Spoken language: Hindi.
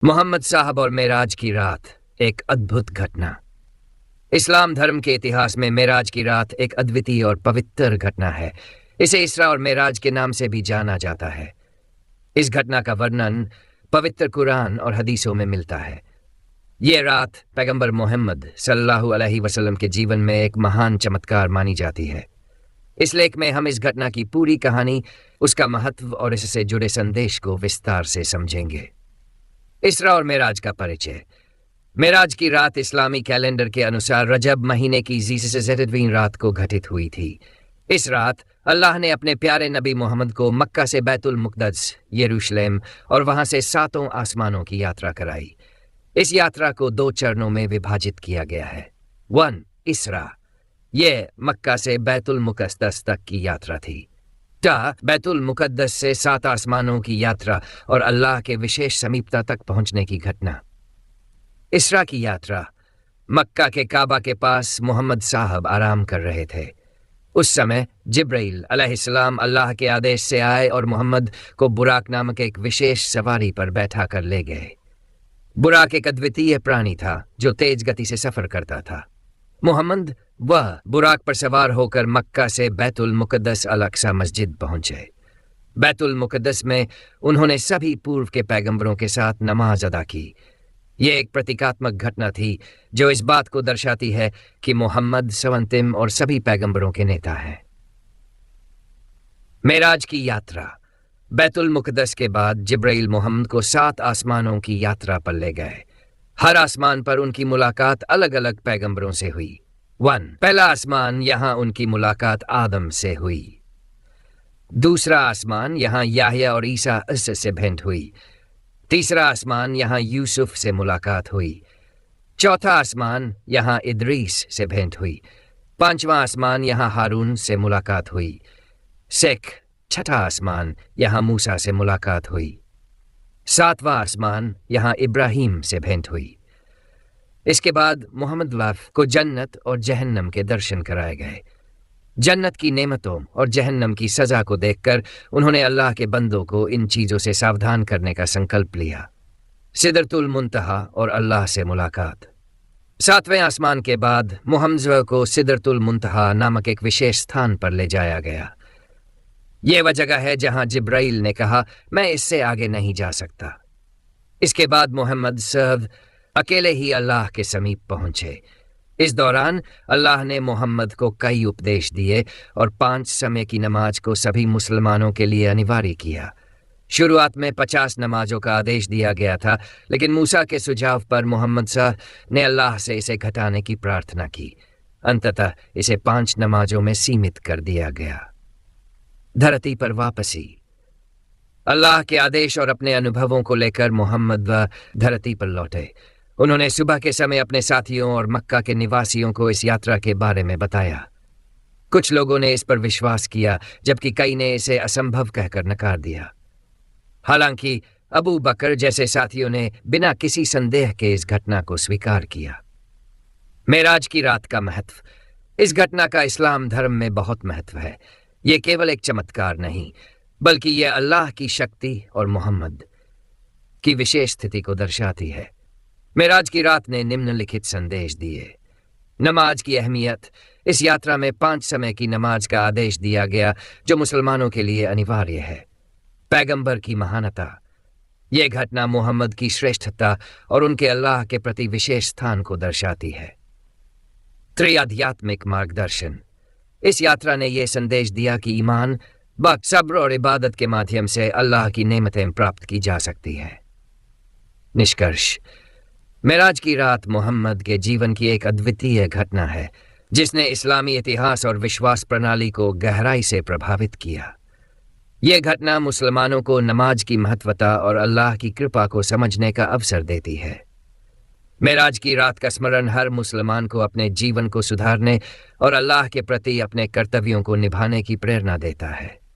मोहम्मद साहब और मेराज की रात, एक अद्भुत घटना। इस्लाम धर्म के इतिहास में मेराज की रात एक अद्वितीय और पवित्र घटना है। इसे इसरा और मेराज के नाम से भी जाना जाता है। इस घटना का वर्णन पवित्र कुरान और हदीसों में मिलता है। ये रात पैगंबर मोहम्मद सल्लल्लाहु अलैहि वसल्लम के जीवन में एक महान चमत्कार मानी जाती है। इस लेख में हम इस घटना की पूरी कहानी, उसका महत्व और इससे जुड़े संदेश को विस्तार से समझेंगे। इसरा और मेराज का परिचय। मेराज की रात इस्लामी कैलेंडर के अनुसार रजब महीने की 20वीं रात को घटित हुई थी। इस रात अल्लाह ने अपने प्यारे नबी मोहम्मद को मक्का से बैतुल मुक़द्दस, यरूशलेम और वहां से 7 आसमानों की यात्रा कराई। इस यात्रा को 2 चरणों में विभाजित किया गया है। 1. इसरा, यह मक्का से बैतुल मुक़द्दस तक की यात्रा थी। बैतुल मुक़द्दस से 7 आसमानों की यात्रा और अल्लाह के विशेष समीपता तक पहुंचने की घटना। इसरा की यात्रा। मक्का के काबा के पास मोहम्मद साहब आराम कर रहे थे। उस समय जिब्राइल अलैहिस्सलाम अल्लाह के आदेश से आए और मोहम्मद को बुराक नामक एक विशेष सवारी पर बैठा कर ले गए। बुराक एक अद्वितीय प्राणी था जो तेज गति से सफर करता था। मोहम्मद वह बुराक पर सवार होकर मक्का से बैतुल मुक़द्दस अल-अक़सा मस्जिद पहुंचे। बैतुल मुक़द्दस में उन्होंने सभी पूर्व के पैगंबरों के साथ नमाज अदा की। यह एक प्रतीकात्मक घटना थी जो इस बात को दर्शाती है कि मोहम्मद सवंतिम और सभी पैगंबरों के नेता हैं। मेराज की यात्रा। बैतुल मुक़द्दस के बाद जिब्राइल मोहम्मद को 7 आसमानों की यात्रा पर ले गए। हर आसमान पर उनकी मुलाकात अलग अलग पैगंबरों से हुई। 1. पहला आसमान, यहां उनकी मुलाकात आदम से हुई। दूसरा आसमान, यहां याह्या और ईसा से भेंट हुई। तीसरा आसमान, यहां यूसुफ से मुलाकात हुई। चौथा आसमान, यहां इद्रीस से भेंट हुई। 5वां आसमान, यहां हारून से मुलाकात हुई। छठा आसमान, यहां मूसा से मुलाकात हुई। 7वां आसमान, यहां इब्राहिम से भेंट हुई। इसके बाद मोहम्मद वाफ को जन्नत और जहन्नम के दर्शन कराए गए। जन्नत की नेमतों और जहन्नम की सजा को देखकर उन्होंने अल्लाह के बंदों को इन चीज़ों से सावधान करने का संकल्प लिया। सिदरतुल मुंतहा और अल्लाह से मुलाकात। 7वें आसमान के बाद मोहम्मद को सिदरतुल मुंतहा नामक एक विशेष स्थान पर ले जाया गया। यह वह जगह है जहां जिब्राइल ने कहा, मैं इससे आगे नहीं जा सकता। इसके बाद मोहम्मद साहब अकेले ही अल्लाह के समीप पहुंचे। इस दौरान अल्लाह ने मोहम्मद को कई उपदेश दिए और 5 समय की नमाज को सभी मुसलमानों के लिए अनिवार्य किया। शुरुआत में 50 नमाजों का आदेश दिया गया था, लेकिन मूसा के सुझाव पर मोहम्मद साहब ने अल्लाह से इसे घटाने की प्रार्थना की। अंततः इसे 5 नमाजों में सीमित कर दिया गया। धरती पर वापसी। अल्लाह के आदेश और अपने अनुभवों को लेकर मोहम्मद धरती पर लौटे। उन्होंने सुबह के समय अपने साथियों और मक्का के निवासियों को इस यात्रा के बारे में बताया। कुछ लोगों ने इस पर विश्वास किया, जबकि कई ने इसे असंभव कहकर नकार दिया। हालांकि अबू बकर जैसे साथियों ने बिना किसी संदेह के इस घटना को स्वीकार किया। मेराज की रात का महत्व। इस घटना का इस्लाम धर्म में बहुत महत्व है। यह केवल एक चमत्कार नहीं, बल्कि यह अल्लाह की शक्ति और मोहम्मद की विशेष स्थिति को दर्शाती है। मेराज की रात ने निम्नलिखित संदेश दिए। नमाज की अहमियत। इस यात्रा में 5 समय की नमाज का आदेश दिया गया, जो मुसलमानों के लिए अनिवार्य है। पैगंबर की महानता। यह घटना मोहम्मद की श्रेष्ठता और उनके अल्लाह के प्रति विशेष स्थान को दर्शाती है। आध्यात्मिक मार्गदर्शन। इस यात्रा ने यह संदेश दिया कि ईमान, सब्र और इबादत के माध्यम से अल्लाह की नेमतें प्राप्त की जा सकती हैं। निष्कर्ष। मेराज की रात मोहम्मद के जीवन की एक अद्वितीय घटना है, जिसने इस्लामी इतिहास और विश्वास प्रणाली को गहराई से प्रभावित किया। यह घटना मुसलमानों को नमाज की महत्वता और अल्लाह की कृपा को समझने का अवसर देती है। मेराज की रात का स्मरण हर मुसलमान को अपने जीवन को सुधारने और अल्लाह के प्रति अपने कर्तव्यों को निभाने की प्रेरणा देता है।